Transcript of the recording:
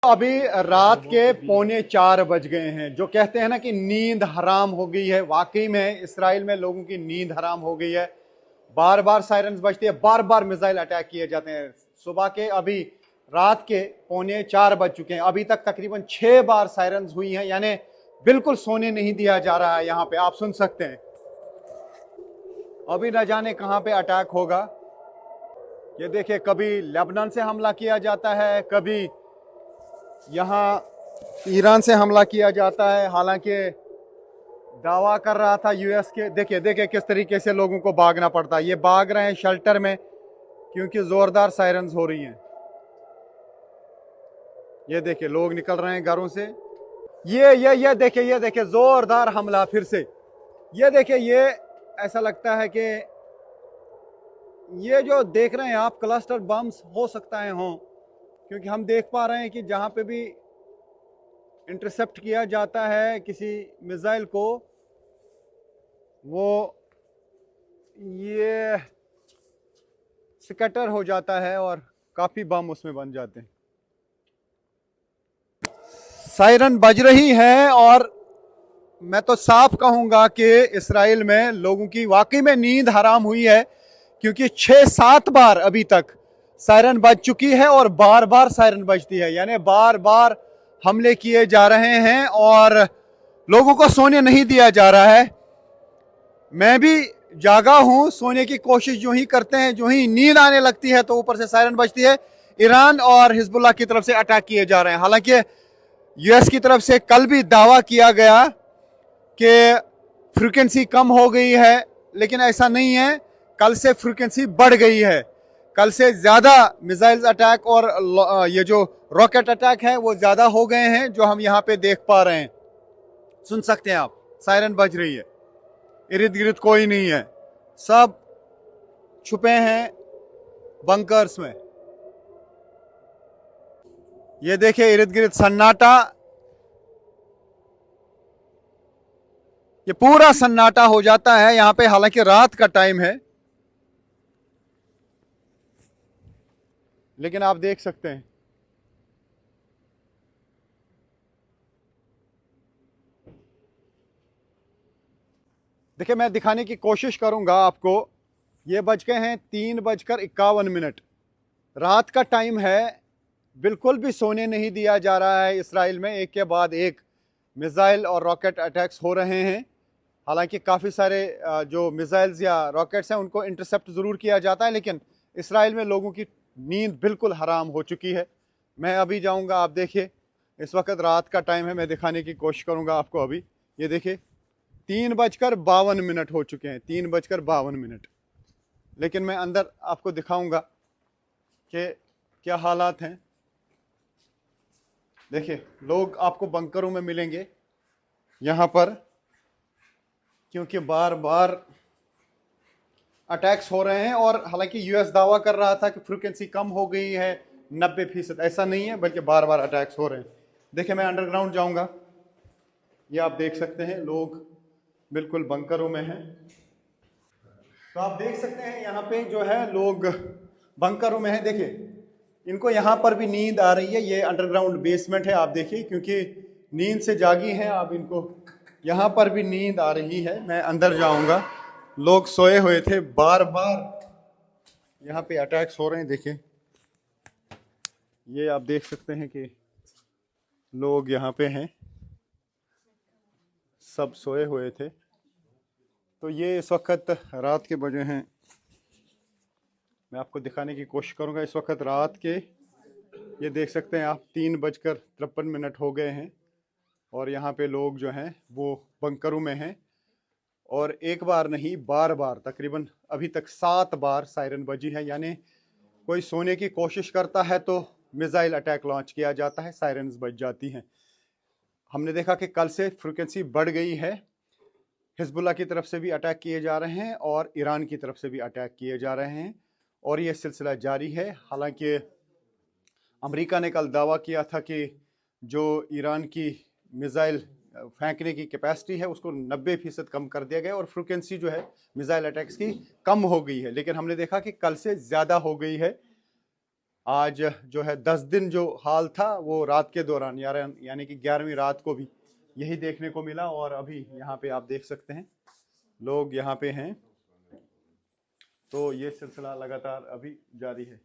अभी रात के 3:45 बज गए हैं। जो कहते हैं ना कि नींद हराम हो गई है, वाकई में इसराइल में लोगों की नींद हराम हो गई है। बार बार सायरन्स बजती है, बार बार मिसाइल अटैक किए जाते हैं। सुबह के अभी रात के 3:45 बज चुके हैं, अभी तक तकरीबन 6 बार सायरन्स हुई हैं, यानी बिल्कुल सोने नहीं दिया जा रहा है। यहाँ पे आप सुन सकते हैं, अभी न जाने कहां पे अटैक होगा। ये देखिए, कभी लेबनान से हमला किया जाता है, कभी यहाँ ईरान से हमला किया जाता है। हालांकि दावा कर रहा था यूएस के। देखिए देखिए किस तरीके से लोगों को भागना पड़ता है। ये भाग रहे हैं शेल्टर में क्योंकि जोरदार सायरन्स हो रही हैं। ये देखिए लोग निकल रहे हैं घरों से। ये देखिए जोरदार हमला फिर से। ये देखिए, ये ऐसा लगता है कि ये जो देख रहे हैं आप क्लस्टर बम्स हो सकता है हों, क्योंकि हम देख पा रहे हैं कि जहां पे भी इंटरसेप्ट किया जाता है किसी मिसाइल को, वो ये स्कैटर हो जाता है और काफी बम उसमें बन जाते हैं। सायरन बज रही है और मैं तो साफ कहूंगा कि इसराइल में लोगों की वाकई में नींद हराम हुई है, क्योंकि 6-7 बार अभी तक सायरन बज चुकी है और बार बार सायरन बजती है, यानी बार बार हमले किए जा रहे हैं और लोगों को सोने नहीं दिया जा रहा है। मैं भी जागा हूं, सोने की कोशिश जो ही करते हैं, जो ही नींद आने लगती है तो ऊपर से सायरन बजती है। ईरान और हिजबुल्लाह की तरफ से अटैक किए जा रहे हैं। हालांकि यूएस की तरफ से कल भी दावा किया गया कि फ्रीक्वेंसी कम हो गई है, लेकिन ऐसा नहीं है। कल से फ्रीक्वेंसी बढ़ गई है। कल से ज्यादा मिसाइल अटैक और ये जो रॉकेट अटैक है वो ज्यादा हो गए हैं, जो हम यहाँ पे देख पा रहे हैं। सुन सकते हैं आप, सायरन बज रही है। इर्द गिर्द कोई नहीं है, सब छुपे हैं बंकर्स में। ये देखिए इर्द गिर्द सन्नाटा, ये पूरा सन्नाटा हो जाता है यहां पे। हालांकि रात का टाइम है, लेकिन आप देख सकते हैं। देखिए, मैं दिखाने की कोशिश करूंगा आपको। ये बज गए हैं 3:51। रात का टाइम है, बिल्कुल भी सोने नहीं दिया जा रहा है इसराइल में। एक के बाद एक मिसाइल और रॉकेट अटैक्स हो रहे हैं। हालांकि काफ़ी सारे जो मिसाइल्स या रॉकेट्स हैं उनको इंटरसेप्ट ज़रूर किया जाता है, लेकिन इसराइल में लोगों की नींद बिल्कुल हराम हो चुकी है। मैं अभी जाऊंगा, आप देखिए, इस वक्त रात का टाइम है, मैं दिखाने की कोशिश करूंगा आपको। अभी ये देखिए 3:52 हो चुके हैं, 3:52। लेकिन मैं अंदर आपको दिखाऊंगा कि क्या हालात हैं। देखिए, लोग आपको बंकरों में मिलेंगे यहाँ पर, क्योंकि बार बार अटैक्स हो रहे हैं। और हालांकि यूएस दावा कर रहा था कि फ्रीक्वेंसी कम हो गई है 90%, ऐसा नहीं है, बल्कि बार बार अटैक्स हो रहे हैं। देखिए, मैं अंडरग्राउंड जाऊंगा, ये आप देख सकते हैं, लोग बिल्कुल बंकरों में हैं। तो आप देख सकते हैं यहाँ पे जो है लोग बंकरों में हैं। देखिए, इनको यहाँ पर भी नींद आ रही है। ये अंडरग्राउंड बेसमेंट है, आप देखिए, क्योंकि नींद से जागी हैं। अब इनको यहाँ पर भी नींद आ रही है। मैं अंदर जाऊंगा, लोग सोए हुए थे, बार बार यहाँ पे अटैक्स हो रहे हैं। देखिए, ये आप देख सकते हैं कि लोग यहाँ पे हैं, सब सोए हुए थे। तो ये इस वक्त रात के बजे हैं, मैं आपको दिखाने की कोशिश करूँगा। इस वक्त रात के, ये देख सकते हैं आप, 3:53 हो गए हैं और यहाँ पे लोग जो हैं वो बंकरों में हैं। और एक बार नहीं, बार बार, तकरीबन अभी तक 7 बार सायरन बजी है। यानी कोई सोने की कोशिश करता है तो मिसाइल अटैक लॉन्च किया जाता है, सायरन्स बज जाती हैं। हमने देखा कि कल से फ्रीक्वेंसी बढ़ गई है। हिजबुल्लाह की तरफ से भी अटैक किए जा रहे हैं और ईरान की तरफ से भी अटैक किए जा रहे हैं, और ये सिलसिला जारी है। हालांकि अमेरिका ने कल दावा किया था कि जो ईरान की मिसाइल फेंकने की कैपेसिटी है उसको 90% कम कर दिया गया और फ्रीक्वेंसी जो है मिसाइल अटैक्स की कम हो गई है। लेकिन हमने देखा कि कल से ज़्यादा हो गई है। आज जो है 10 दिन जो हाल था वो रात के दौरान यानी कि 11वीं रात को भी यही देखने को मिला। और अभी यहाँ पे आप देख सकते हैं लोग यहाँ पे हैं, तो ये सिलसिला लगातार अभी जारी है।